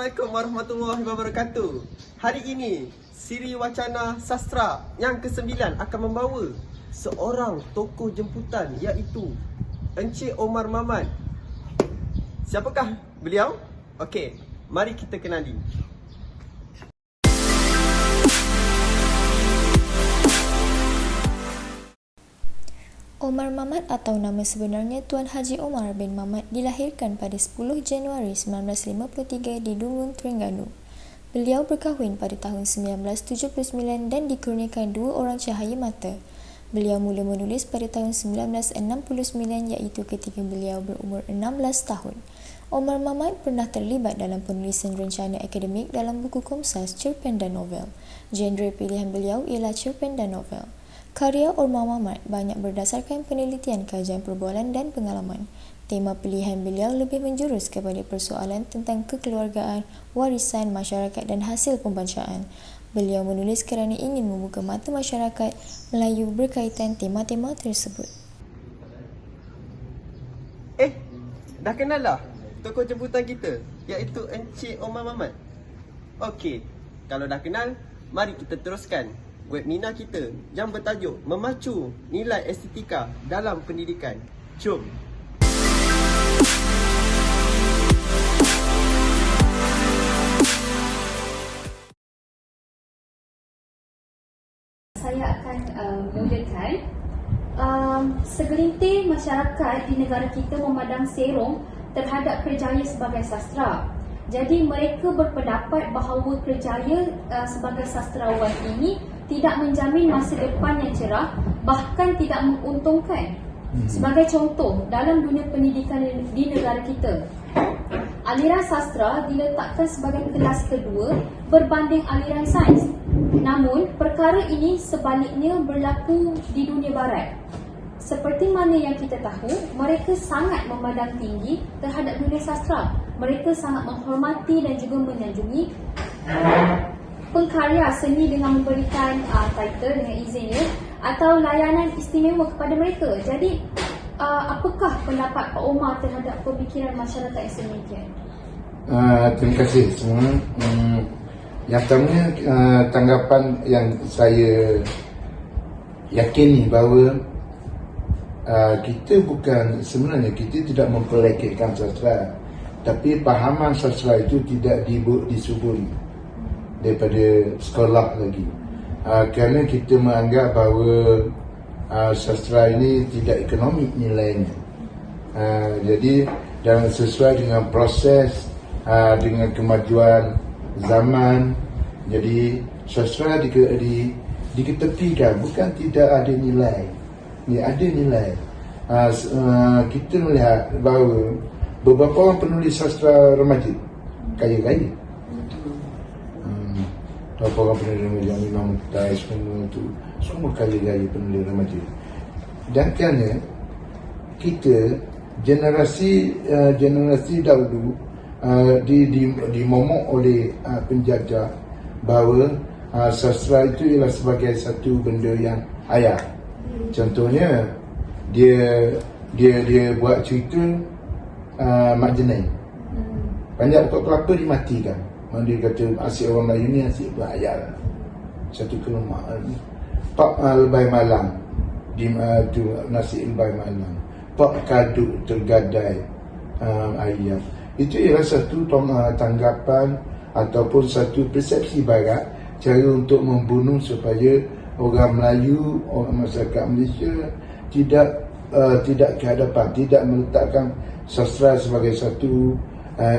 Assalamualaikum warahmatullahi wabarakatuh. Hari ini, siri wacana sastra yang ke-9 akan membawa seorang tokoh jemputan iaitu Encik Omar Mamad. Siapakah beliau? Okey, mari kita kenali. Omar Mamad atau nama sebenarnya Tuan Haji Omar bin Mamad dilahirkan pada 10 Januari 1953 di Dungun, Terengganu. Beliau berkahwin pada tahun 1979 dan dikurniakan 2 orang cahaya mata. Beliau mula menulis pada tahun 1969 iaitu ketika beliau berumur 16 tahun. Omar Mamad pernah terlibat dalam penulisan rencana akademik dalam buku Komsas, cerpen dan novel. Genre pilihan beliau ialah cerpen dan novel. Karya Omar Mamad banyak berdasarkan penelitian, kajian perbualan dan pengalaman. Tema pilihan beliau lebih menjurus kepada persoalan tentang kekeluargaan, warisan masyarakat dan hasil pembacaan. Beliau menulis kerana ingin membuka mata masyarakat Melayu berkaitan tema-tema tersebut. Dah kenal lah tokoh jemputan kita iaitu Encik Omar Mamad. Okey, kalau dah kenal, mari kita teruskan webinar kita yang bertajuk Memacu Nilai Estetika dalam Pendidikan. Jom! Saya akan mulakan. Segelintir masyarakat di negara kita memandang serong terhadap kerjaya sebagai sastra. Jadi mereka berpendapat bahawa kerjaya sebagai sastrawan ini tidak menjamin masa depan yang cerah, bahkan tidak menguntungkan. Sebagai contoh, dalam dunia pendidikan di negara kita, aliran sastra diletakkan sebagai kelas kedua berbanding aliran sains. Namun, perkara ini sebaliknya berlaku di dunia barat. Seperti mana yang kita tahu, mereka sangat memandang tinggi terhadap dunia sastra. Mereka sangat menghormati dan juga menyanjungi pengkarya seni dengan memberikan title dengan izinnya atau layanan istimewa kepada mereka. Jadi, apakah pendapat Pak Omar terhadap pemikiran masyarakat yang sedemikian? Terima kasih semua. Yang pertama, tanggapan yang saya yakini bahawa kita sebenarnya kita tidak mempeleketkan sastra, tapi pahaman sastra itu tidak disuburi daripada sekolah lagi. Kerana kita menganggap bahawa sastra ini tidak ekonomik nilainya. Jadi dan sesuai dengan proses, dengan kemajuan zaman, jadi sastra diketepikan, bukan tidak ada nilai. Ada nilai. Kita melihat bahawa beberapa orang penulis sastra remaja kaya-kaya. Beberapa orang penulis remaja yang Imam Muqtais, semua kaya-kaya penulis remaja. Dan kerana kita generasi dahulu dimomok oleh penjajah bahawa sastra itu ialah sebagai satu benda yang ayah. Contohnya dia buat cerita Mak Jenai. Banyak pokok kelapa dimatikan. Dia kata asyik orang Melayu ni asyik berayal. Satu kelemahan. Pak lebay malam tu nasi lebay malam. Pak kaduk tergadai ayam. Itu ialah satu tanggapan ataupun satu persepsi barat, cara untuk membunuh supaya orang Melayu, orang masyarakat Malaysia tidak ke hadapan, tidak meletakkan sastra sebagai satu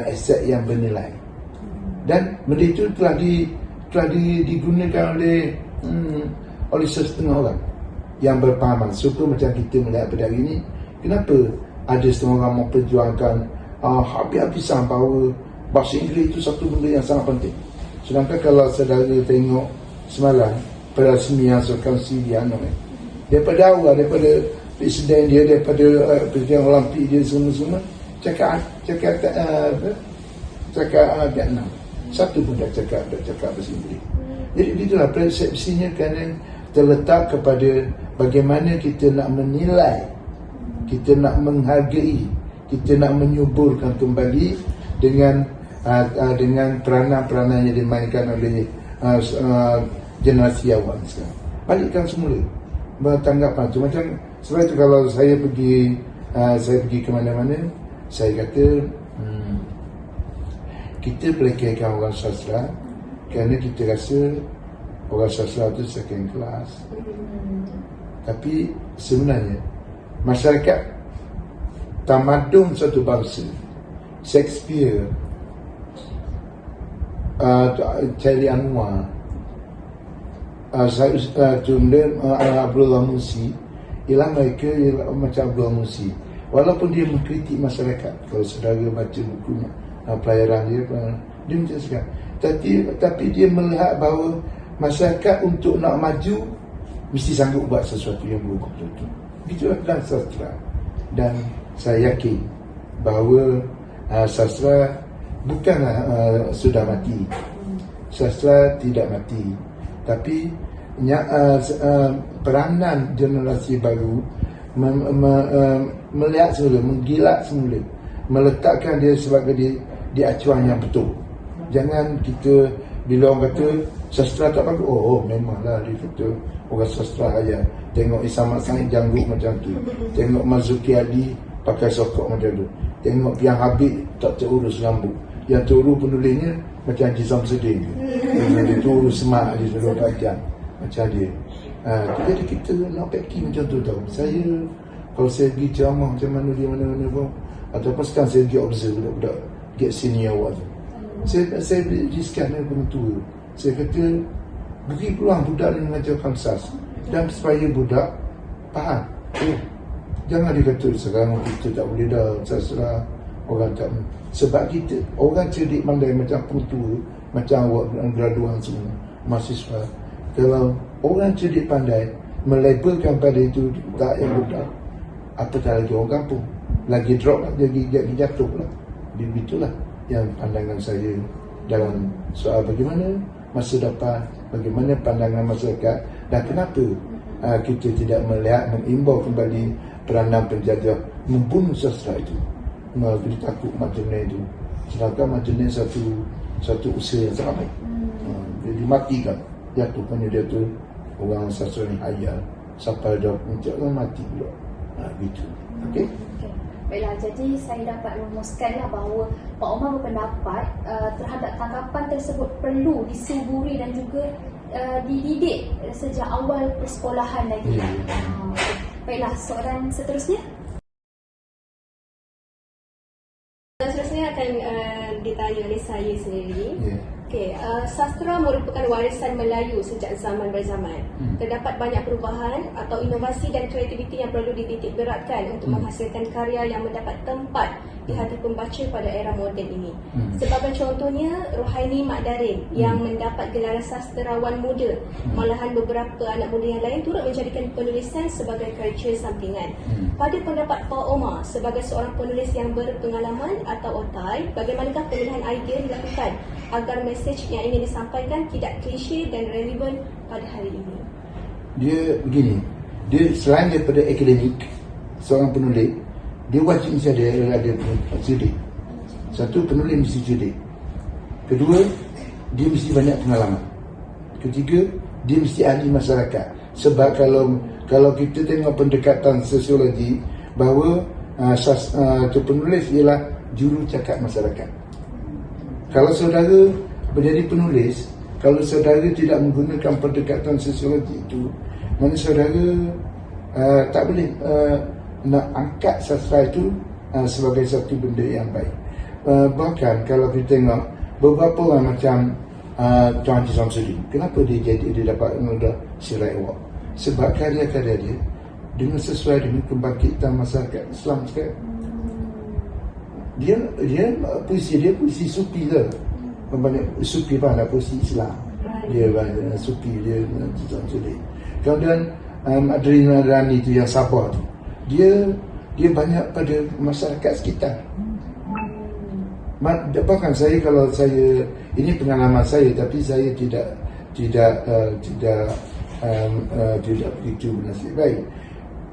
aset yang bernilai. Dan benda itu telah digunakan oleh setengah orang yang berpahaman. Suka macam kita melihat pada hari ini, kenapa ada setengah orang memperjuangkan habis-habisan bahawa bahasa Inggeris itu satu benda yang sangat penting. Sedangkan kalau saudara tengok semalam perasmian Sultan Siriano, daripada awal, daripada presiden dia, daripada presiden Olimpik dia, semua cakap Vietnam. Satu pun dah cakap bahasa Inggeris. Jadi itulah persepsinya, kerana terletak kepada bagaimana kita nak menilai, kita nak menghargai, kita nak menyuburkan kembali dengan dengan peranan-peranan yang dimainkan oleh generasi awal sekarang. Balikkan semula bertanggapan tu. Macam sebab itu kalau saya pergi ke mana-mana, saya kata kita pelekehkan orang sastra kerana kita rasa orang sastra tu second class. Tapi sebenarnya masyarakat tamadun satu bangsa, Shakespeare, Cari Anwar, Abdullah Musi, ialah mereka ialah macam Abdullah Musi. Walaupun dia mengkritik masyarakat, kalau saudara baca buku pelayaran dia menjelaskan, tapi dia melihat bahawa masyarakat untuk nak maju mesti sanggup buat sesuatu yang berubah betul. Begitulah dalam sastra. Dan saya yakin bahawa sastra bukanlah sudah mati. Sastra tidak mati. Tapi peranan generasi baru melihat semula, menggilat semula, meletakkan dia sebagai di acuan yang betul. Jangan kita bila orang kata sastra tak bagus, memanglah dia kata orang sastra aja. Tengok Isam Sa'id janggut macam tu, tengok Marzuki Ali pakai sokok macam tu, tengok Piang Habib tak terurus rambut, yang terurus penulisnya macam Haji Samsudin, dia terurus semak dia suruh tajam macam dia. Jadi kita nak packing macam tu tau. Saya kalau saya pergi ceramah macam mana pun, ataupun sekarang saya pergi observe budak-budak get senior awal tu, saya diskan dengan penentu. Saya kata beri peluang budak ni mengajar Kansas, dan supaya budak faham. Jangan dia kata sekarang kita tak boleh dah sastra, orang tak. Sebab kita orang cerdik pandai macam penentu, macam awak graduan semua mahasiswa. Kalau orang cerdik pandai melabelkan pada itu tak yang budak, apatah lagi orang kampung, lagi drop lah, jadi jatuh lah. Begitulah yang pandangan saya dalam soal bagaimana masa depan, bagaimana pandangan masyarakat, dan kenapa kita tidak melihat mengimbau kembali peranan penjajah membunuh sastra itu. Kita takut Majnun itu, sedangkan Majnun satu usaha yang sangat baik. Dia dimatikan, jatuhkannya dia tu orang sastra ni hayal sampai dah puncak kan mati pula. Gitu. Okey. Baiklah, jadi saya dapat rumuskanlah bahawa Pak Omar berpendapat terhadap tanggapan tersebut perlu disuburi dan juga dididik sejak awal persekolahan lagi. Baiklah, soalan seterusnya. Seterusnya akan ditanya oleh saya sendiri. Okay, sastra merupakan warisan Melayu sejak zaman berzaman. Terdapat banyak perubahan atau inovasi dan kreativiti yang perlu dititik beratkan untuk menghasilkan karya yang mendapat tempat di hati pembaca pada era moden ini. Sebagai contohnya, Rohaini Mak Darin yang mendapat gelaran sastrawan muda. Malahan beberapa anak muda yang lain turut menjadikan penulisan sebagai kerja sampingan. Pada pendapat Pak Omar, sebagai seorang penulis yang berpengalaman atau otai, bagaimanakah pemilihan idea dilakukan agar mesej yang ingin disampaikan tidak klise dan relevan pada hari ini? Dia begini, dia selain daripada akademik, seorang penulis, dia wajib mesti ada cerdik. Satu, penulis mesti cerdik. Kedua, dia mesti banyak pengalaman. Ketiga, dia mesti ahli masyarakat. Sebab kalau kita tengok pendekatan sosiologi, bahawa penulis ialah juru cakap masyarakat. Kalau saudara menjadi penulis, kalau saudara tidak menggunakan pendekatan sosiologi itu, mana saudara tak boleh nak angkat sastra itu sebagai satu benda yang baik. Bahkan kalau kita tengok beberapa orang macam Tuan Haji Samsudin, kenapa dia dapat mengudah Sirai Award? Sebab karya-karya dia dengan sesuai dengan kebangkitan masyarakat Islam sekarang. Dia puisi sufi ke, banyak sufi banyak puisi Islam, dia banyak sufi, dia Samsudin. Kemudian Adrina Rani itu yang Sabah tu, dia banyak pada masyarakat sekitar. Bahkan saya, kalau saya, ini pengalaman saya, tapi saya tidak begitu bernasib baik.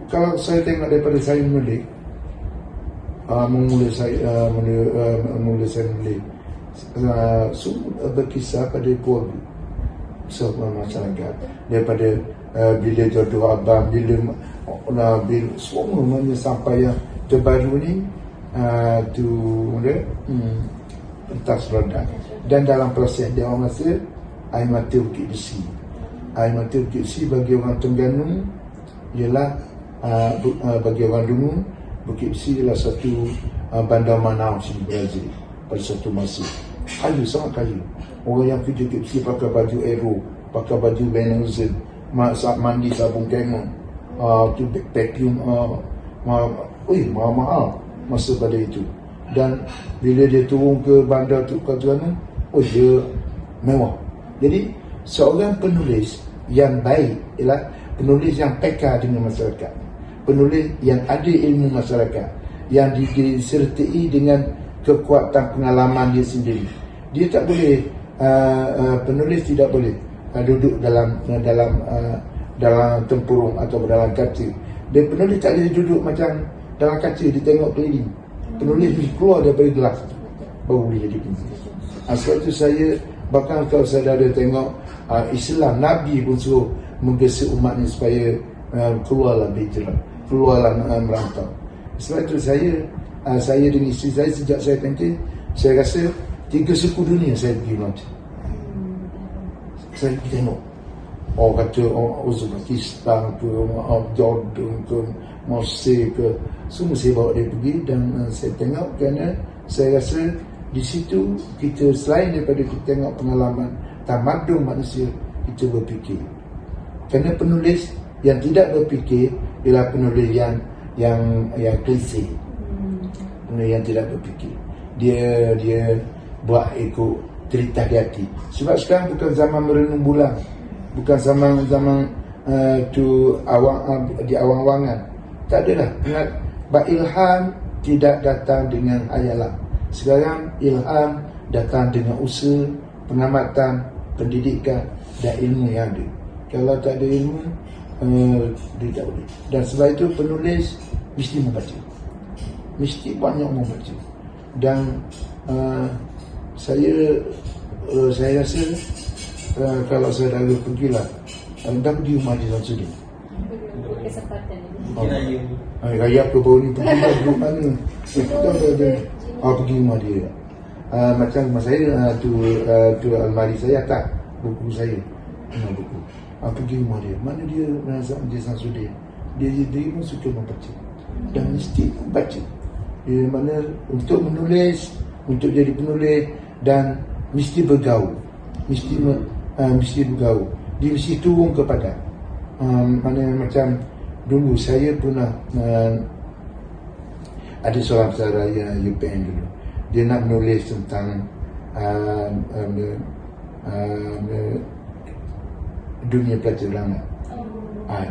Kalau saya tengok daripada saya menulis, mula saya menulis, semua berkisar pada keluarga, semua masyarakat, daripada bila jodoh abang, bila semua sampai yang terbaru ni tu pentas roda. Dan dalam proses dia orang masa air mata Bukit Besi. Air mata Bukit Besi bagi orang Terengganu ialah bagi orang Dungu, Bukit Besi ialah satu bandar Manaus di Brazil pada satu masa. Kayu, sangat kayu. Orang yang kerja Bukit Besi pakai baju aero, pakai baju Benelzen, saat mandi sabun kemo, tu backpacking, mahal masa pada itu. Dan bila dia turun ke bandar tu Terengganu, dia mewah. Jadi seorang penulis yang baik ialah penulis yang peka dengan masyarakat, penulis yang ada ilmu masyarakat, yang disertai dengan kekuatan pengalaman dia sendiri. Dia tak boleh, penulis tidak boleh duduk dalam tempurung atau dalam kaca. Dia penulis tak boleh duduk macam dalam kaca, dia tengok keliling. Penulis mesti keluar daripada gelas baru boleh jadi penulis. Sebab itu saya, bahkan kalau saudara tengok Islam, Nabi pun suruh menggesa umat ni supaya keluarlah berhijrah, keluarlah merantau. Sebab itu saya dengan isteri saya, sejak saya penting, saya rasa 3 suku dunia saya pergi melantau. Saya pergi tengok, kata Uzbekistan ke, Jordan ke, Mesir ke, semua saya bawa dia pergi. Dan saya tengok, kerana saya rasa di situ kita, selain daripada kita tengok pengalaman tamadun manusia, kita berfikir. Kerana penulis yang tidak berfikir ialah penulis yang klise. Penulis yang tidak berfikir, dia buat ikut cerita di hati. Sebab sekarang bukan zaman merenung bulan, bukan zaman tu di awang-awangan. Tak adalah. Ilham tidak datang dengan hayalan. Sekarang ilham datang dengan usaha, pengamatan, pendidikan dan ilmu yang ada. Kalau tak ada ilmu, dia tak boleh. Dan sebab itu penulis mesti membaca, mesti banyak membaca. Dan saya rasa kalau saudara pergilah, anda pergi rumah di Samsudin, Kesempatan ini. raya ke baru ni, pergi duduk mana, pergi rumah dia. Macam rumah saya, tu almari saya tak buku saya, buku. Pergi rumah dia, mana dia Samsudin, dia pun suka membaca dan mesti membaca. Dia mana untuk menulis, untuk jadi penulis, dan mesti bergaul, mesti bergaul. Dia mesti turun ke padang. Mana macam dulu saya pernah ada seorang saudara yang UPN dulu, dia nak menulis tentang dunia pelajaran.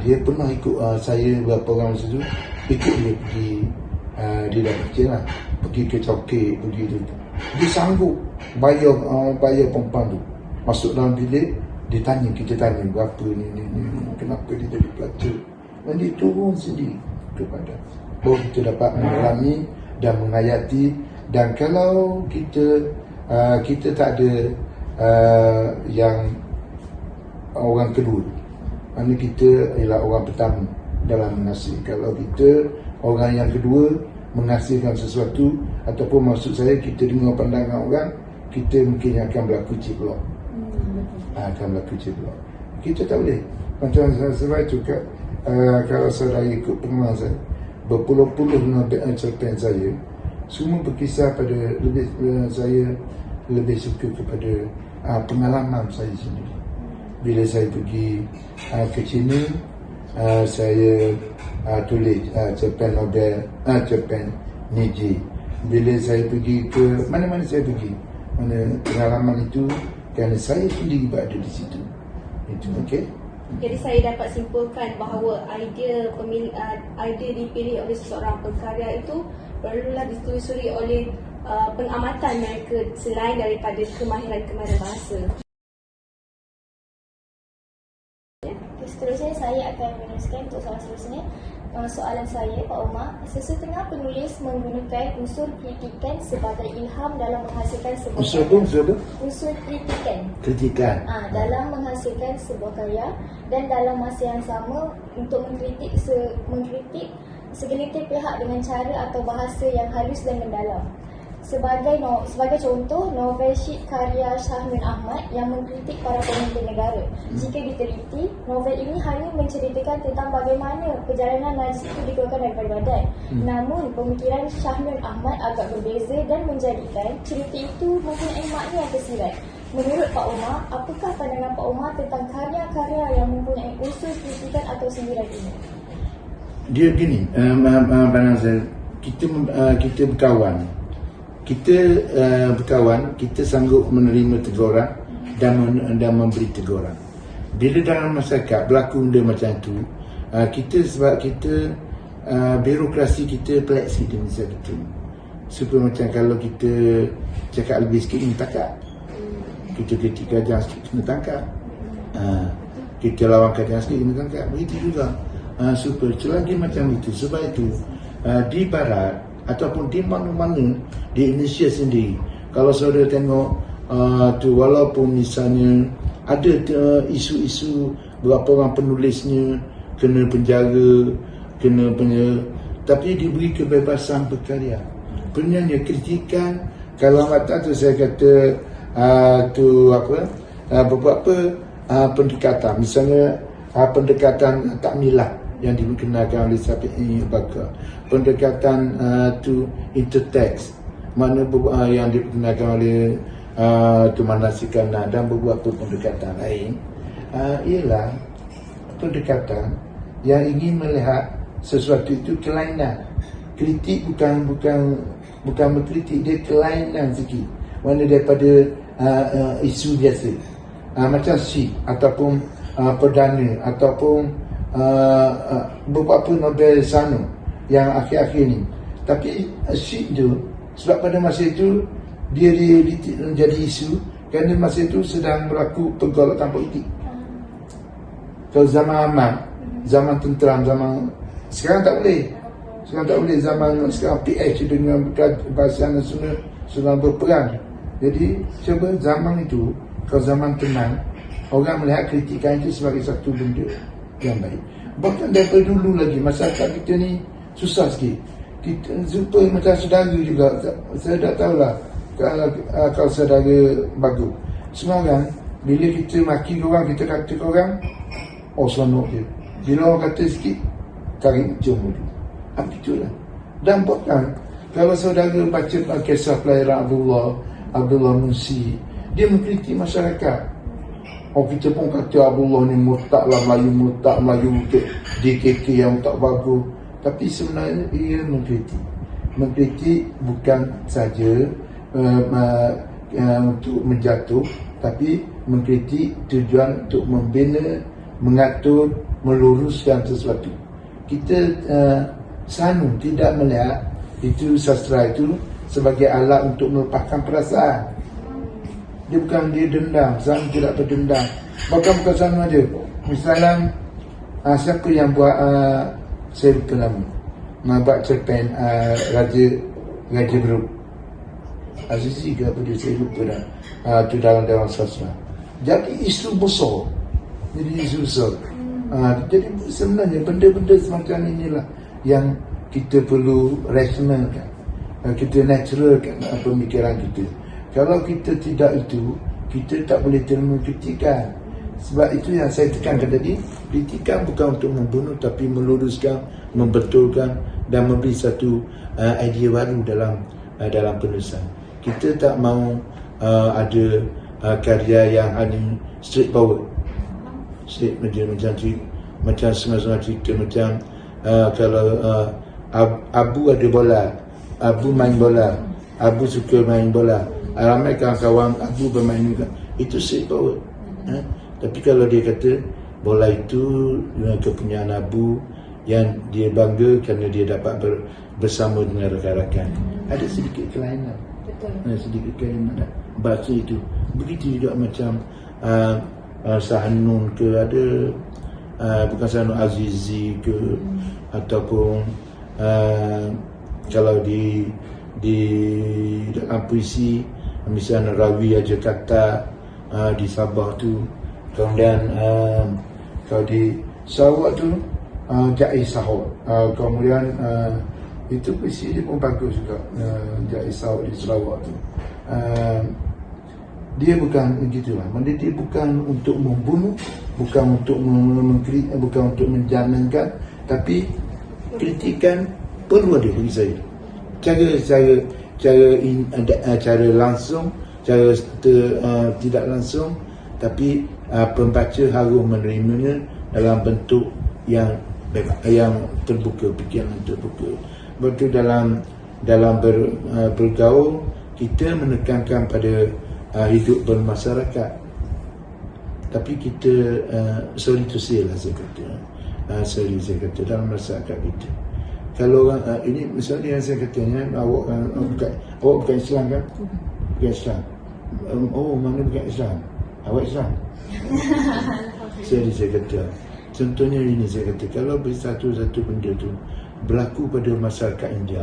Dia pernah ikut saya beberapa orang masa tu, ikut dia pergi, dia dah kecil lah, pergi ke Cokek, pergi tu. Dia sanggup bayar perempuan tu masuk dalam bilik, kita tanya berapa ni, kenapa dia jadi pelacur. Dan dia turun sendiri kepada, baru kita dapat mengalami dan menghayati. Dan kalau kita tak ada yang orang kedua, mana kita ialah orang pertama dalam mengasihi. Kalau kita orang yang kedua menghasilkan sesuatu, ataupun maksud saya kita dengar pandangan orang, kita mungkin akan berlaku ciplok. Kita tak boleh. Macam saya cakap, kalau saudara ikut pengalaman saya, berpuluh-puluh cerpen saya, semua berkisar pada saya lebih suka kepada pengalaman saya sendiri. Bila saya pergi ke China, saya tulis cerpen Nobel, cerpen Nietzsche. Bila saya pergi ke mana-mana saya pergi, mana pengalaman itu, kerana saya sendiri berada di situ. Itu okey. Jadi saya dapat simpulkan bahawa idea dipilih oleh seseorang pengkarya itu perlulah ditelusuri oleh pengamatan mereka selain daripada kemahiran bahasa. seterusnya saya akan meneruskan untuk soalan seterusnya. Soalan saya, Pak Omar, sesetengah penulis menggunakan unsur kritikan sebagai ilham dalam menghasilkan sebuah unsur kritikan dalam menghasilkan sebuah karya, dan dalam masa yang sama untuk mengkritik segelintir pihak dengan cara atau bahasa yang halus dan mendalam. Sebagai contoh, novel Syed karya Shahmin Ahmad yang mengkritik para pemimpin negara. Jika diteliti, novel ini hanya menceritakan tentang bagaimana perjalanan Najib itu dikeluarkan daripada badai. Namun, pemikiran Shahmin Ahmad agak berbeza dan menjadikan cerita itu mempunyai makna yang tersirat. Menurut Pak Omar, apakah pandangan Pak Omar tentang karya-karya yang mempunyai unsur kritikan atau sindiran ini? Dia begini, pandangan saya, kita berkawan. Kita sanggup menerima teguran dan memberi teguran. Bila dalam masyarakat berlaku benda macam tu, sebab kita birokrasi kita pelik sikit dengan masyarakat kita. Supaya macam kalau kita cakap lebih sikit, kena tangkap. Kita kritik kerajaan sikit, kena tangkap. Kita lawan kerajaan sikit, kena tangkap. Begitu juga. Supaya selagi macam itu. Sebab itu di barat ataupun di mana-mana di Indonesia sendiri, kalau saudara tengok walaupun misalnya ada isu-isu berapa orang penulisnya kena penjara, tapi diberi kebebasan berkarya. Sebenarnya kritikan, kalau kata tu saya kata beberapa pendekatan, misalnya pendekatan takmilah yang dikenalkan oleh Safi'i Bakar, pendekatan intertext, mana yang dikenalkan oleh Manasikan dan beberapa pendekatan lain, ialah pendekatan yang ingin melihat sesuatu itu kelainan. Kritik bukan mengkritik, dia kelainan sikit, mana daripada isu biasa, macam Syed ataupun Perdana ataupun beberapa novel sana yang akhir-akhir ni. Tapi Syed tu, sebab pada masa itu dia jadi isu kerana masa itu sedang berlaku pergolakan politik. Kalau zaman aman, zaman tenteram, zaman sekarang tak boleh. Zaman sekarang PH dengan bahasa nasional sedang berperang. Jadi cuba zaman itu, kalau zaman tenang, orang melihat kritikan itu sebagai satu benda yang baik. Bahkan daripada dulu lagi masyarakat kita ni susah sikit. Kita jumpa macam saudara juga. Saya dah tahulah kalau saudara bagus. Semua orang bila kita maki korang, kita kata korang, seronok je. Bila orang kata sikit, tarik ujung dulu. Apa itulah. Dan bahkan kalau saudara baca kisah pelayaran Abdullah Munsi, dia mengkritik masyarakat. Kita pun kata Abdullah ni murtad lah, Melayu DKK yang tak bagus. Tapi sebenarnya ia mengkritik bukan saja untuk menjatuh, tapi mengkritik tujuan untuk membina, mengatur, meluruskan sesuatu. Kita tidak melihat itu sastra itu sebagai alat untuk melepaskan perasaan. Dia bukan dia dendam, Zan tidak berdendam. Bukan sana aja. Misalnya siapa yang buat saya lupa nama, buat cerpen Raja Beruk, Azizi ke apa dia, saya lupa dah. Itu dalam sastra. Jadi isu besar. Jadi sebenarnya benda-benda semacam inilah yang kita perlu rasionalkan, kita naturalkan pemikiran kita. Kalau kita tidak itu, kita tak boleh terima kritikan. Sebab itu yang saya tekankan tadi, kritikan bukan untuk membunuh, tapi meluruskan, membetulkan dan memberi satu idea baru dalam penulisan. Kita tak mahu ada karya yang hanya straight forward, macam semasa cerita macam kalau Abu ada bola, Abu main bola, Abu suka main bola, ramai kawan-kawan Abu bermain juga, itu straight forward. Tapi kalau dia kata bola itu kepunyaan Abu yang dia bangga kerana dia dapat bersama dengan rakan-rakan, ada sedikit kelainan. Sedikit kelainan bahasa itu. Begitu juga macam Sahanun ke, ada bukan Sanuk Azizi ke ataupun kalau di dalam puisi misalnya Rawi aja kata di Sabah tu, kemudian kalau di Sarawak tu Jai Sahur, kemudian itu puisi dia pun bagus juga, Jai Sahur di Sarawak tu. Dia bukan begitulah. Dia bukan untuk membunuh, bukan untuk bukan untuk menjangankan, tapi kritikan perlu ada bagi saya. Cara langsung, cara tidak langsung, tapi pembaca harus menerimanya dalam bentuk yang terbuka, fikiran terbuka. Betul dalam bergaul kita menekankan pada hidup bermasyarakat, tapi kita sorry to say lah saya kata dalam masyarakat kita. Kalau orang ini misalnya yang saya katanya awak bukan Islam kan? Bukan Islam. Oh, mana bukan Islam? Awak Islam. Saya kata contohnya ini, saya kata kalau satu benda tu berlaku pada masyarakat India,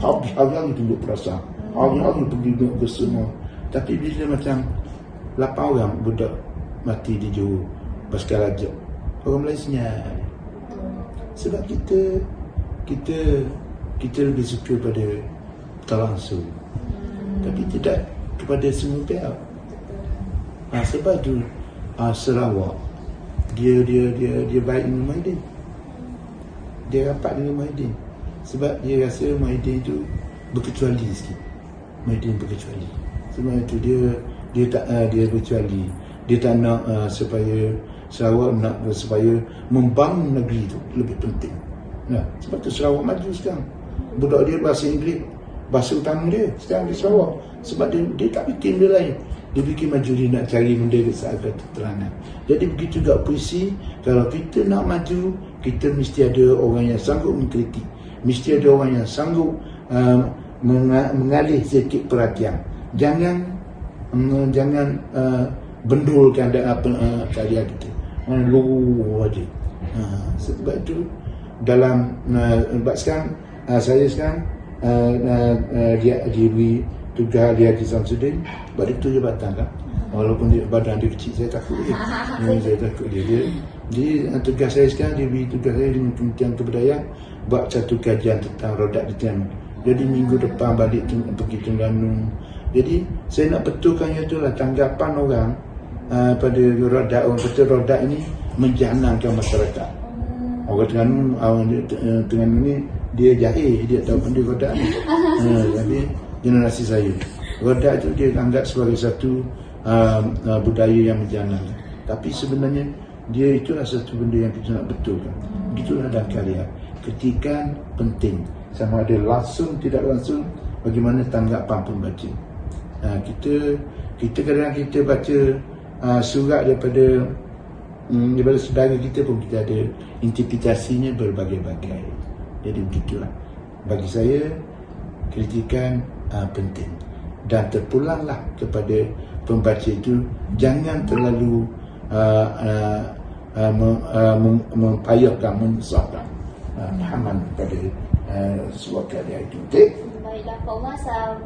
hari-hari tunjuk perasaan, hari-hari pergi ke semua, tapi bila macam 8 orang budak mati di Johor Baskar Raja, orang Melayu senyap. Sebab kita lebih suka pada langsung, tapi tidak kepada semua pihak. Sebab tu Sarawak dia baik dengan Muhyiddin, dia rapat dengan Muhyiddin sebab dia rasa Muhyiddin tu berkecuali sikit. Muhyiddin berkecuali, sebab itu dia berkecuali. Dia tak nak supaya Sarawak nak supaya membangun negeri tu lebih penting. Sebab tu Sarawak maju sekarang. Budak dia bahasa Inggeris, bahasa utama dia sekarang di Sarawak. Sebab dia tak bikin dia lain, dia bikin maju, dia nak cari benda kesedaran keterangan. Jadi begitu juga puisi, kalau kita nak maju, kita mesti ada orang yang sanggup mengkritik, mesti ada orang yang sanggup mengalih sedikit perhatian. Jangan bendulkan karya kita, luar aja. Sebab itu dalam sekarang saya sekarang diberi tugas Ali Haji Samsudin, sebab dia tu jabatan kan. Walaupun badan dia kecil, saya takut dia. Saya takut dia. Jadi tugas saya sekarang, dia beri tugas saya dengan Kementerian Kebudayaan buat satu kajian tentang Rodat di Terengganu. Jadi minggu depan balik pergi Terengganu. Jadi saya nak betulkan itulah tanggapan orang pada Rodat. Orang kata Rodat ini menjanangkan masyarakat. Orang Terengganu ni dia jahil, dia tahu benda Rodat ni. Jadi generasi saya, Rodat itu dia anggap sebagai satu budaya yang menjanang. Tapi sebenarnya dia itulah satu benda yang kita nak betulkan. Begitulah dalam karya. Kritikan penting, sama ada langsung tidak langsung, bagaimana tanggapan pembaca. Kita kadang-kadang kita baca surat daripada saudara kita pun kita ada interpretasinya berbagai-bagai. Jadi begitulah. Bagi saya kritikan penting, dan terpulanglah kepada pembaca itu, jangan terlalu mempayahkan, menyusahkan pahaman pada sebuah karya itu. Okay? Baiklah Pak Umar,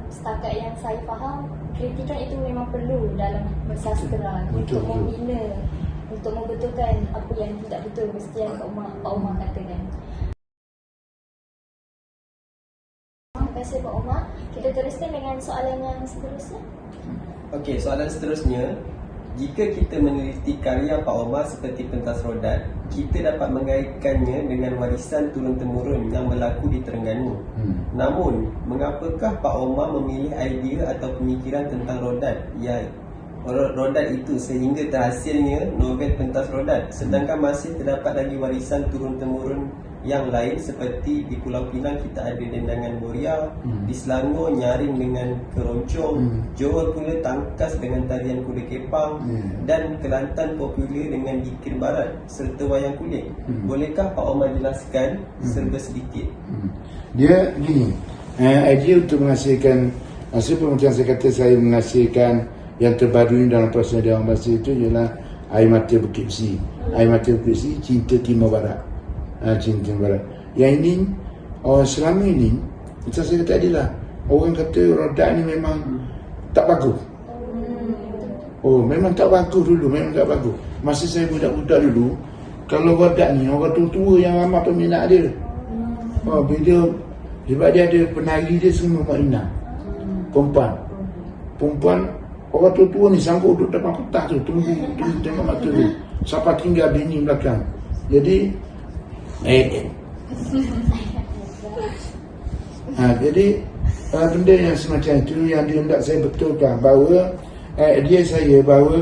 setakat yang saya faham, kritikan itu memang perlu dalam bersastra untuk membina, untuk membetulkan apa yang tidak betul, mesti yang Pak Umar katakan. Terima kasih Pak Umar. Kita teruskan dengan soalan yang seterusnya. Okey, soalan seterusnya, jika kita meneliti karya Pak Omar seperti Pentas Rodat, kita dapat mengaitkannya dengan warisan turun-temurun yang berlaku di Terengganu. Namun, mengapakah Pak Omar memilih idea atau pemikiran tentang Rodat itu sehingga terhasilnya novel Pentas Rodat, sedangkan masih terdapat lagi warisan turun-temurun yang lain seperti di Pulau Pinang kita ada Dendangan Boria, di Selangor Nyaring dengan Keroncong, Johor pula Tangkas dengan tarian Kuda Kepang, dan Kelantan popular dengan Dikin Barat serta wayang kulit. Bolehkah Pak Omar jelaskan serba sedikit? Dia gini, idea untuk menghasilkan, macam saya kata, saya menghasilkan yang terbaru ini dalam proses Dewan Bahasa itu ialah Air Mata Bukit Besi. Air Mata Puisi, Cinta Timur Barat. Cinta Timur Barat. Yang ini, selama ini, macam saya kata tadi lah, orang kata Rodak ni memang tak bagus. Memang tak bagus dulu, memang tak bagus. Masa saya budak-budak dulu, kalau Rodak ni, orang tua-tua yang ramai peminat dia. Sebab dia ada penari dia semua Mak Ina. Perempuan, orang tua-tua ni sanggup duduk depan petak tu, tunggu tengok mata tu. Siapa tinggal bini belakang. Jadi, jadi benda yang semacam itu yang dia hendak saya betulkan bahawa bahawa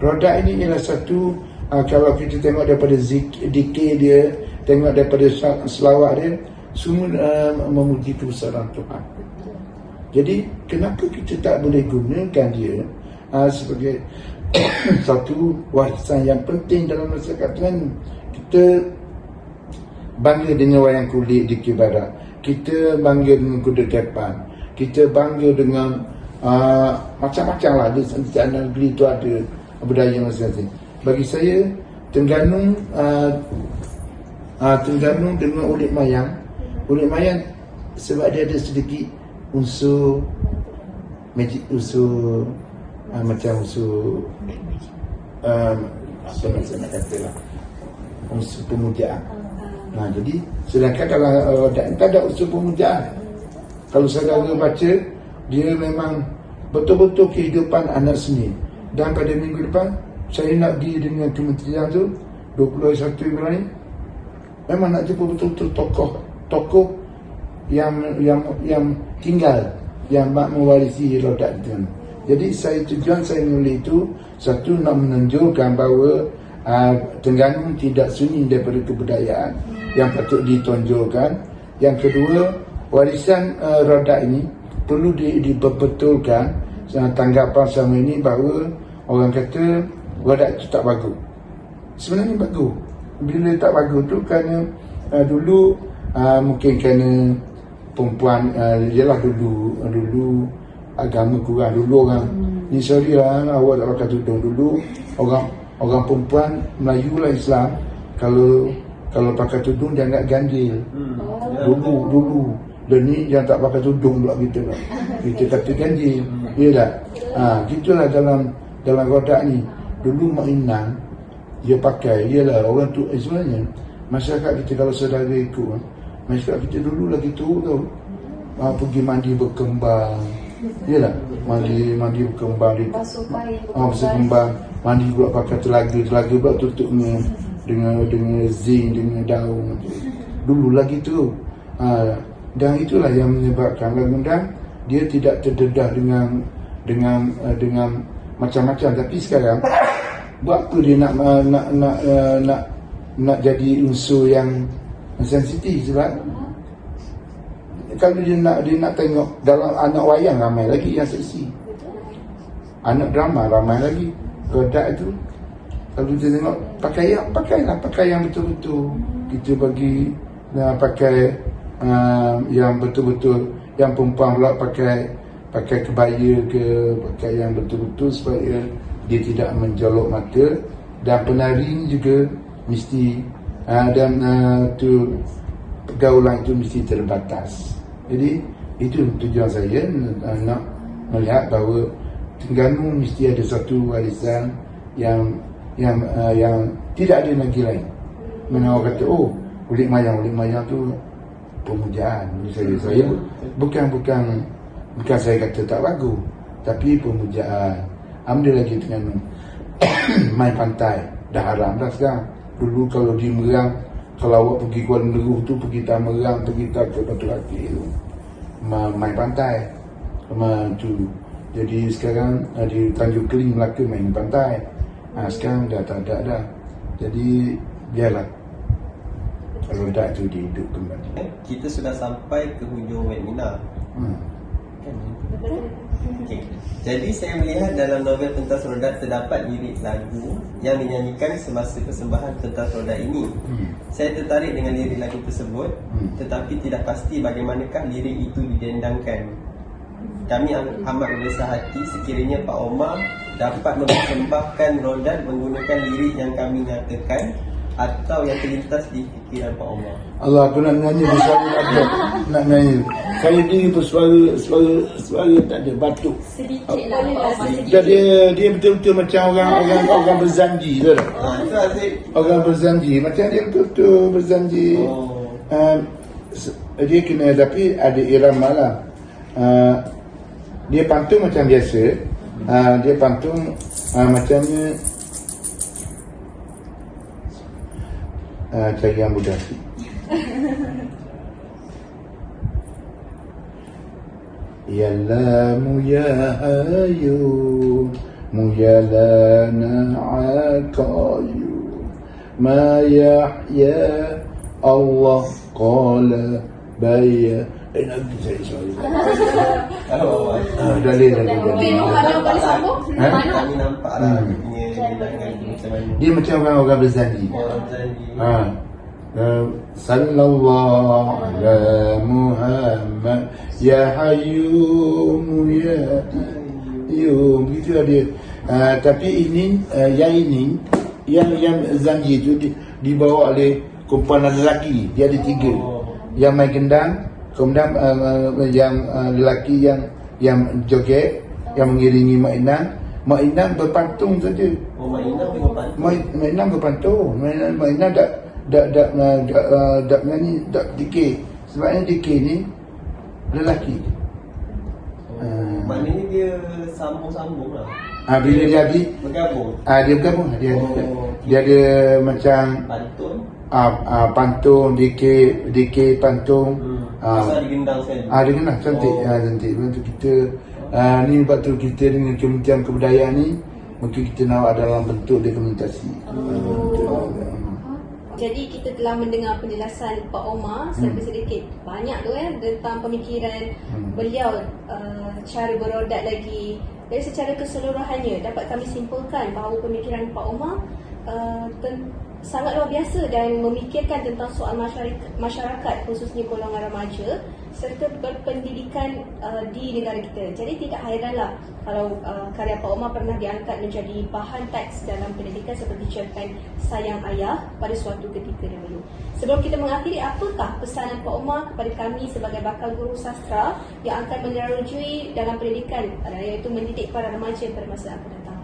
Rodak ini ialah satu, kalau kita tengok daripada dikir dia, tengok daripada selawat dia, semua memuji kebesaran Tuhan. Jadi kenapa kita tak boleh gunakan dia sebagai satu warisan yang penting dalam masyarakat Terengganu? Kita bangga dengan wayang kulit di Barat, kita bangga dengan kuda kepan, kita bangga dengan macam-macam lah. Di negeri itu ada budaya masing-masing. Bagi saya, Terengganu dengan Ulit Mayang sebab dia ada sedikit unsur magic, macam unsur apa nak kata lah, unsur pemujaan. Jadi sedangkan dalam tak ada unsur pemujaan. Kalau saudara baca, dia memang betul-betul kehidupan anak seni. Dan pada minggu depan saya nak pergi dengan kementerian tu 21 Februari, memang nak jumpa betul-betul tokoh yang tinggal, yang mak mewarisi Rodak itu. Jadi tujuan saya menulis itu, satu, nak menunjukkan bahawa Terengganu tidak sunyi daripada kebudayaan yang patut ditonjolkan. Yang kedua, warisan Rodak ini perlu dibetulkan. Tanggapan selama ini bahawa orang kata Rodak itu tak bagus. Sebenarnya bagus. Bila tak bagus tu kerana dulu mungkin kerana perempuan, ialah dulu agama kurang. Dulu orang ni sorry lah, awak tak pakai tudung. Dulu orang perempuan Melayu lah Islam, kalau pakai tudung dia anggap ganjil. Dulu. Dan ni yang tak pakai tudung pula kita kata ganjil. Yalah. Gitulah dalam Rodak ni. Dulu Mak Inang dia pakai, ialah orang tu sebenarnya masyarakat kita, kalau saudara ikut, masyarakat kita dulu lagi tu tau, pergi mandi berkembang. Yalah, mandi berkembang di berkembang, mandi pula pakai telaga pula tutupnya dengan zinc, dengan daun. Dulu lagi tu. Dan itulah yang menyebabkan kadang-kadang dia tidak terdedah dengan macam-macam. Tapi sekarang buat apa dia nak jadi unsur yang sensitif? Sebab kalau dia nak tengok dalam anak wayang ramai lagi yang seksi, anak drama ramai lagi. Rodak itu kalau kita tengok pakaian betul-betul. Kita bagi pakai yang betul-betul, yang perempuan pula pakai kebaya ke, pakai yang betul-betul supaya dia tidak menjolok mata. Dan penari ni juga mesti tu pergaulan itu mesti terbatas. Jadi itu tujuan saya, nak melihat bahawa Terengganu mesti ada satu warisan yang tidak ada negeri lain. Mana orang kata Ulit Mayang tu pemujaan. Saya bukan saya kata tak bagus, tapi pemujaan. Ambil lagi Terengganu main pantai dah haram dah sekarang. Dulu kalau di Merang, kalau awak pergi Kuala Neruh tu, pergi Tamerang, pergi ke Batu Laki tu, main pantai tu. Jadi sekarang di Tanjung Keling, Melaka main pantai. Sekarang dah tak ada dah. Jadi biarlah Rodak tu dihidup kembali. Kita sudah sampai ke hujung webinar. Okay. Jadi saya melihat dalam novel Pentas Rodak terdapat lirik lagu yang dinyanyikan semasa persembahan Pentas Rodak ini. Saya tertarik dengan lirik lagu tersebut, tetapi tidak pasti bagaimanakah lirik itu didendangkan. Kami amat berbesar hati sekiranya Pak Omar dapat mempersembahkan Rodan menggunakan lirik yang kami nyatakan atau yang terlintas di fikiran Pak Omar. Allah, aku nak nyanyi bersama aku. Nak nyanyi. Kali ni pun suara tak ada, batuk. Sedikit lah Pak Omar, Dan sedikit. dia betul-betul macam orang berzanji tu. Itu Aziz. Orang berzanji, macam dia betul-betul berzanji. Dia kena, tapi ada irama lah. Dia pantun macam biasa. Dia pantun macamnya cari yang mudah sikit. Yallamu ya hayu muyalana akayu ma yahya Allah qala baya. Nanti saya dalil. Mana boleh sambung? Kami nampak lah dia punya bilangan macam mana. Dia macam orang berzanji. Orang janji. Sallallahu ala Muhammad ya hayyum ya qayyum, begitu dia. Tapi ini yang zanji itu dibawa oleh kumpulan lelaki. Dia ada 3. Yang main gendang, kemudian yang lelaki yang joget, yang mengiringi Mak Inang. Mak Inang berpantun saja. Mak Inang tengok pantun. Mak Inang berpantun. Mak Inang tak menyanyi, tak dikir. Sebabnya dikir ni lelaki. Maknanya dia sambung-sambung lah. Bila dia habis, Bergabung. dia bergabung. Dia ada macam Pantun. pantun, dikir pantun. Asal digendang sekali. Dia kena cantik. Cantik. Lepas tu kita ni lepas tu kita dengan Kementerian Kebudayaan ni mungkin kita nak dalam bentuk dokumentasi. Jadi kita telah mendengar penjelasan Pak Omar sedikit banyak tu tentang pemikiran beliau, cara berodat lagi. Dari secara keseluruhannya dapat kami simpulkan bahawa pemikiran Pak Omar sangat luar biasa dan memikirkan tentang soal masyarakat khususnya golongan remaja serta berpendidikan di negara kita. Jadi tidak hairanlah kalau karya Pak Omar pernah diangkat menjadi bahan teks dalam pendidikan seperti cerpen Sayang Ayah pada suatu ketika dahulu. Sebelum kita mengakhiri, apakah pesanan Pak Omar kepada kami sebagai bakal guru sastra yang akan menerujui dalam pendidikan, iaitu mendidik para remaja pada masa akan datang?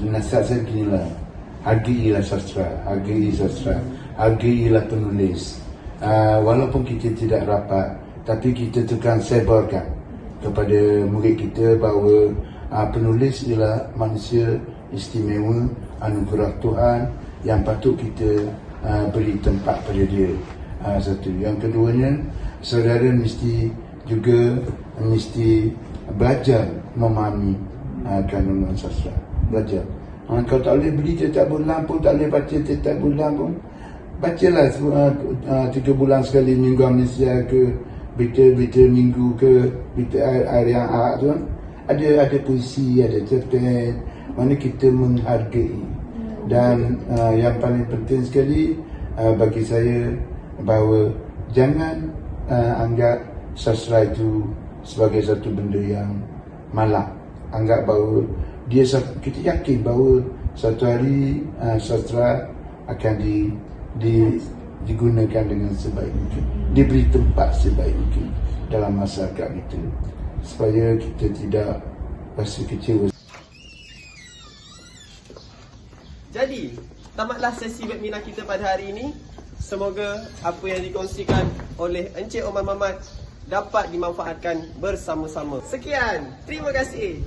Nasihat saya beginilah. Hargailah sastra, hargailah penulis. Walaupun kita tidak rapat, tapi kita tekan sebarkan kepada murid kita bahawa penulis ialah manusia istimewa, anugerah Tuhan yang patut kita beri tempat pada dia. Satu. Yang keduanya, saudara mesti belajar memahami kandungan sastra. Belajar. Kau tak boleh beli cetak bulan pun, tak boleh baca cetak bulan pun, bacalah 3 bulan sekali Minggu Malaysia ke, berita minggu ke, berita air yang tu. Ada puisi, ada cerpen, mana kita menghargai. Dan yang paling penting sekali bagi saya bahawa jangan anggap sastra itu sebagai satu benda yang malak. Anggap bahawa kita yakin bahawa satu hari sastra akan digunakan dengan sebaik mungkin, diberi tempat sebaik mungkin dalam masyarakat kita, supaya kita tidak rasa kecewa. Jadi, tamatlah sesi webinar kita pada hari ini. Semoga apa yang dikongsikan oleh Encik Omar Mamad dapat dimanfaatkan bersama-sama. Sekian, terima kasih.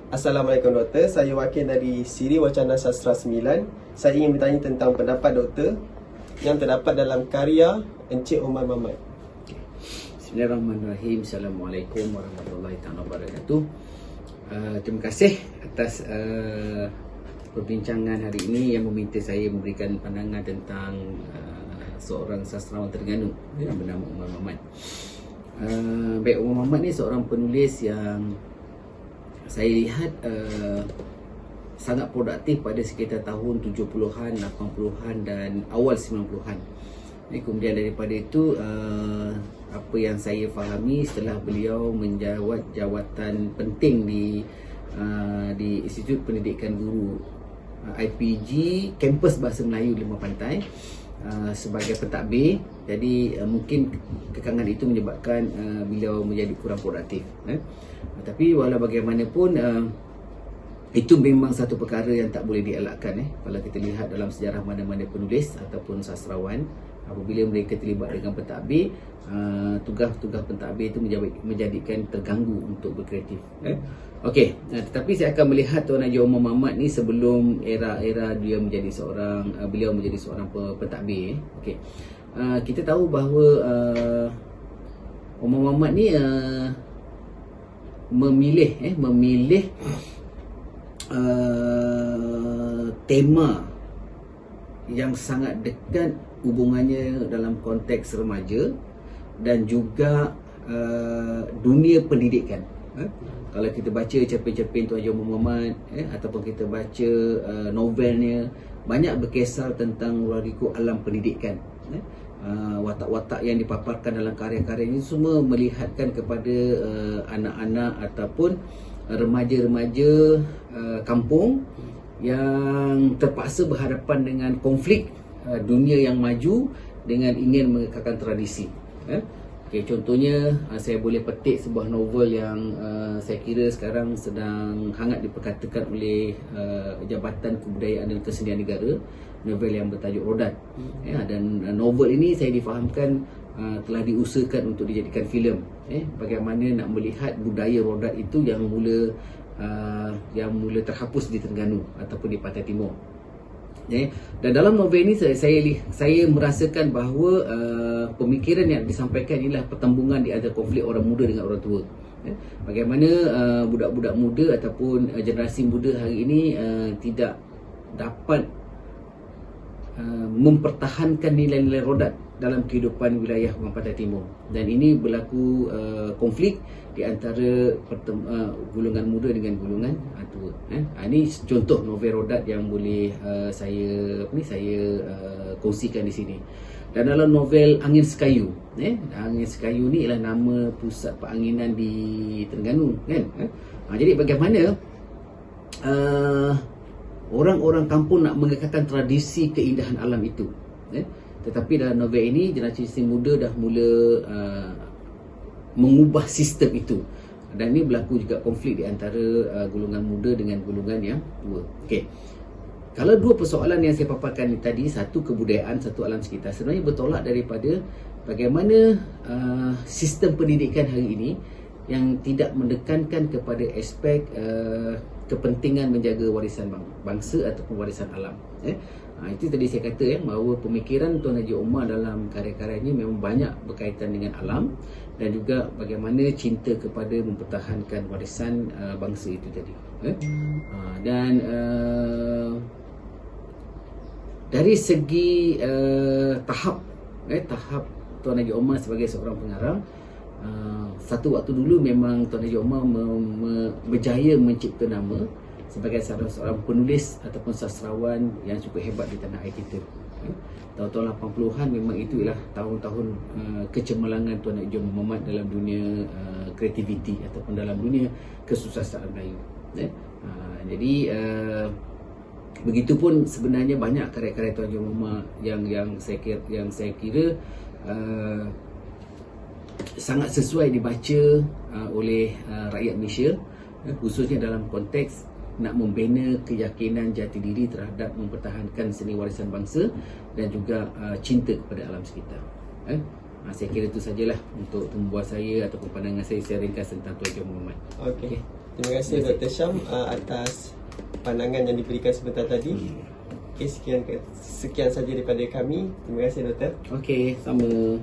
Assalamualaikum Doktor, saya wakil dari Siri Wacana Sastra 9. Saya ingin bertanya tentang pendapat Doktor yang terdapat dalam karya Encik Omar Mamad. Bismillahirrahmanirrahim. Assalamualaikum warahmatullahi wabarakatuh. Terima kasih atas perbincangan hari ini yang meminta saya memberikan pandangan tentang seorang sastrawan Terengganu yang bernama Omar Mamad. Baik, Omar Mamad ni seorang penulis yang saya lihat sangat produktif pada sekitar tahun 70-an, 80-an dan awal 90-an. Kemudian daripada itu apa yang saya fahami setelah beliau menjawat jawatan penting di Institut Pendidikan Guru IPG kampus Bahasa Melayu Lembah Pantai sebagai pentadbir. Jadi mungkin kekangan itu menyebabkan beliau menjadi kurang produktif. Tapi walau bagaimanapun itu memang satu perkara yang tak boleh dielakkan. Kalau kita lihat dalam sejarah mana-mana penulis ataupun sastrawan, apabila mereka terlibat dengan pentadbir, tugas-tugas pentadbir itu menjadikan terganggu untuk berkreatif. Okey, tetapi saya akan melihat Tuan Haji Omar Mahmat ni sebelum era-era beliau menjadi seorang pentadbir. Okey. Kita tahu bahawa Omar Mahmat ni memilih tema yang sangat dekat hubungannya dalam konteks remaja dan juga dunia pendidikan. Kalau kita baca cerpen-cerpen Tuan Haji Omar Mahmat ataupun kita baca novelnya, banyak berkisar tentang wariku alam pendidikan. Watak-watak yang dipaparkan dalam karya-karyanya semua melihatkan kepada anak-anak ataupun remaja-remaja kampung yang terpaksa berhadapan dengan konflik dunia yang maju dengan ingin mengekalkan tradisi. Okay, contohnya saya boleh petik sebuah novel yang saya kira sekarang sedang hangat diperkatakan oleh Jabatan Kebudayaan dan Kesenian Negara, novel yang bertajuk Rodat. Dan novel ini saya difahamkan telah diusahakan untuk dijadikan filem. Bagaimana nak melihat budaya Rodat itu yang mula terhapus di Terengganu ataupun di Pantai Timur. Dan dalam novel ini saya merasakan bahawa pemikiran yang disampaikan ialah pertembungan di antara konflik orang muda dengan orang tua. Bagaimana budak-budak muda ataupun generasi muda hari ini tidak dapat mempertahankan nilai-nilai Rodat dalam kehidupan wilayah Orang Pantai Timur. Dan ini berlaku konflik di antara golongan muda dengan golongan tua. Ini contoh novel Rodat yang boleh saya kongsikan di sini. Dan dalam novel Angin Sekayu, Angin Sekayu ni ialah nama pusat peranginan di Terengganu, kan? Jadi bagaimana orang-orang kampung nak mengekalkan tradisi keindahan alam itu. Tetapi dalam novel ini generasi muda dah mula mengubah sistem itu. Dan ini berlaku juga konflik di antara golongan muda dengan golongan yang tua. Okey. Kalau dua persoalan yang saya paparkan tadi, satu kebudayaan, satu alam sekitar, sebenarnya bertolak daripada bagaimana sistem pendidikan hari ini yang tidak menekankan kepada aspek kepentingan menjaga warisan bangsa ataupun warisan alam. Itu tadi saya kata bahawa pemikiran Tuan Haji Omar dalam karya-karyanya memang banyak berkaitan dengan alam dan juga bagaimana cinta kepada mempertahankan warisan bangsa itu tadi. Dan dari segi tahap Tuan Haji Omar sebagai seorang pengarang, satu waktu dulu memang Tuan Haji Omar berjaya mencipta nama sebagai seorang penulis ataupun sastrawan yang cukup hebat di tanah air kita. Tahun-tahun 80-an memang itu ialah tahun-tahun kecemerlangan Tuan Haji Omar Mahmat dalam dunia kreativiti ataupun dalam dunia kesusastraan Melayu. Jadi begitupun sebenarnya banyak karya-karya Tuan Haji Omar Mahmat yang saya kira sangat sesuai dibaca oleh rakyat Malaysia, khususnya dalam konteks nak membina keyakinan jati diri terhadap mempertahankan seni warisan bangsa dan juga cinta kepada alam sekitar. Saya kira itu sajalah untuk pembuat saya ataupun pandangan saya secara ringkas tentang Tuan Haji Omar Mahmat. Okey. Terima kasih Dr. Syam atas pandangan yang diberikan sebentar tadi. Okey, sekian saja daripada kami. Terima kasih Doktor. Okey, sama.